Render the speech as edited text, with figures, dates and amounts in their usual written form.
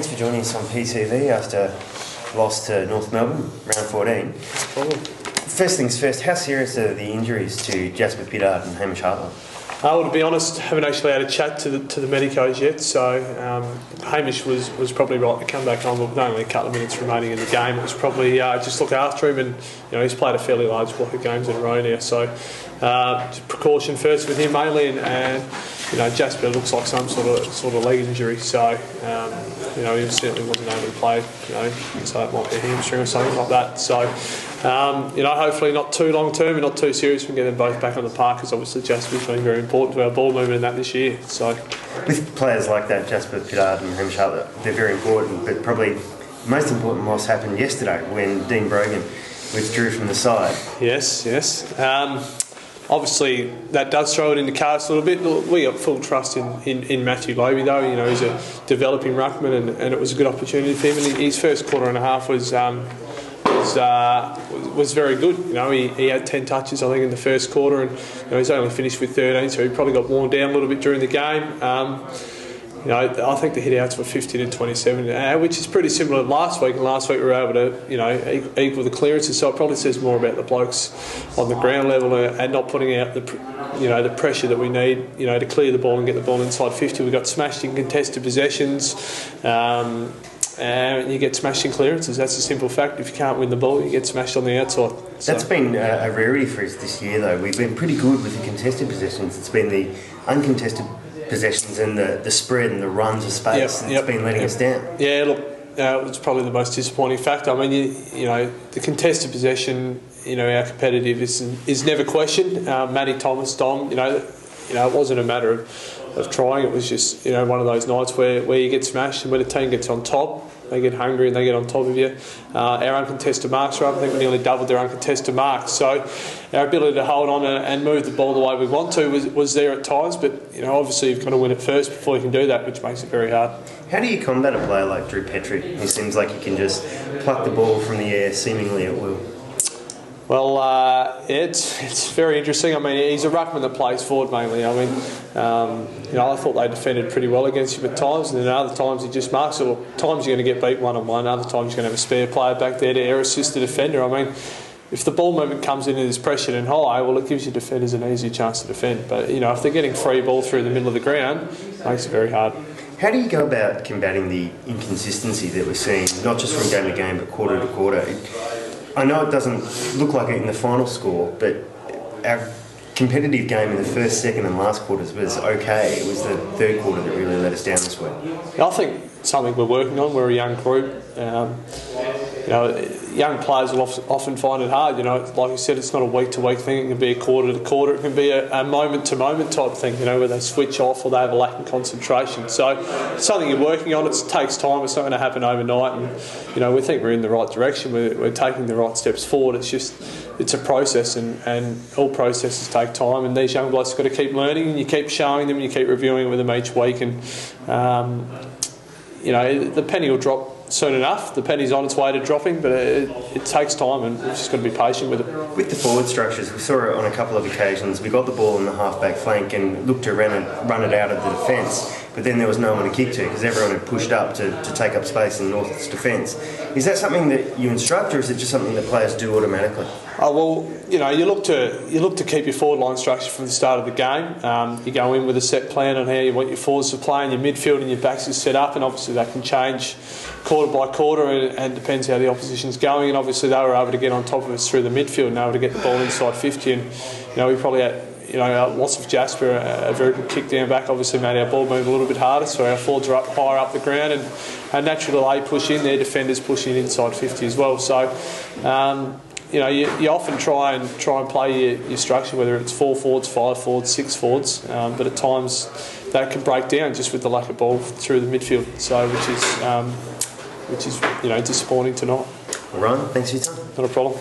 Thanks for joining us on PTV after loss to North Melbourne, round 14. No problem. First things first, how serious are the injuries to Jasper Pittard and Hamish Hartland? Well, to be honest, haven't actually had a chat to the medicos yet. So Hamish was probably right to come back on, but with only a couple of minutes remaining in the game, it was probably just look after him. And he's played a fairly large block of games in a row now, so just precaution first with him mainly. And Jasper looks like some sort of leg injury, so he certainly wasn't able to play. So it might be a hamstring or something like that. So hopefully not too long term and not too serious. We can get them both back on the park, because obviously Jasper's been very important to our ball movement in that this year. So with players like that, Jasper Pittard and Hamish Hartland, they're very important. But probably the most important loss happened yesterday when Dean Brogan withdrew from the side. Yes. Obviously, that does throw it into chaos a little bit. We got full trust in Matthew Lobe, though. He's a developing ruckman, and it was a good opportunity for him. And his first quarter and a half was very good. He had 10 touches, I think, in the first quarter, and he's only finished with 13, so he probably got worn down a little bit during the game. I think the hit-outs were 50 to 27, which is pretty similar to last week. And last week we were able to, equal the clearances. So it probably says more about the blokes on the ground level and not putting out the pressure that we need, to clear the ball and get the ball inside 50. We got smashed in contested possessions, and you get smashed in clearances. That's a simple fact. If you can't win the ball, you get smashed on the outside. That's been a rarity for us this year, though. We've been pretty good with the contested possessions. It's been the uncontested possessions and the spread and the runs of space that's been letting us down. Yeah, look, it's probably the most disappointing factor. I mean, the contested possession, our competitive is never questioned. Matty Thomas, Dom, it wasn't a matter of trying. It was just one of those nights where you get smashed, and when a team gets on top, they get hungry and they get on top of you. Our uncontested marks are up. I think we nearly doubled their uncontested marks. So our ability to hold on and move the ball the way we want to was there at times. But obviously you've got to win it first before you can do that, which makes it very hard. How do you combat a player like Drew Petrie? He seems like he can just pluck the ball from the air seemingly at will. Well, it's very interesting. I mean, he's a ruckman that plays forward mainly. I mean, I thought they defended pretty well against him at times, and then other times he just marks it. Well, times you're going to get beat one-on-one, other times you're going to have a spare player back there to air-assist the defender. I mean, if the ball movement comes in and is pressured and high, well, it gives your defenders an easier chance to defend. But, if they're getting free ball through the middle of the ground, it makes it very hard. How do you go about combating the inconsistency that we're seeing, not just from game to game, but quarter to quarter? I know it doesn't look like it in the final score, but our competitive game in the first, second and last quarters was okay. It was the third quarter that really let us down this week. I think it's something we're working on. We're a young group. Young players will often find it hard. Like you said, it's not a week-to-week thing. It can be a quarter-to-quarter. It can be a moment-to-moment type thing, where they switch off or they have a lack of concentration. So it's something you're working on. It takes time. It's not going to happen overnight. And, we think we're in the right direction. We're taking the right steps forward. It's a process, and all processes take time. And these young blokes have got to keep learning, and you keep showing them, and you keep reviewing with them each week. And, the penny will drop soon enough. The penny's on its way to dropping, but it takes time, and we've just got to be patient with it. With the forward structures, we saw it on a couple of occasions. We got the ball in the half-back flank and looked to run it out of the defence, but then there was no one to kick to because everyone had pushed up to take up space in North's defence. Is that something that you instruct, or is it just something that players do automatically? You look to keep your forward line structure from the start of the game. You go in with a set plan on how you want your forwards to play, and your midfield and your backs is set up, and obviously that can change quarter by quarter, and depends how the opposition's going. And obviously they were able to get on top of us through the midfield and able to get the ball inside 50. And we probably had lots of Jasper, a very good kick down back. Obviously made our ball move a little bit harder, so our forwards are up higher up the ground, and naturally they push in, their defenders push in inside 50 as well. So. You often try and play your structure, whether it's 4 forwards, 5 forwards, 6 forwards, but at times that can break down just with the lack of ball through the midfield. So, which is disappointing tonight. All right, thanks for your time. Not a problem.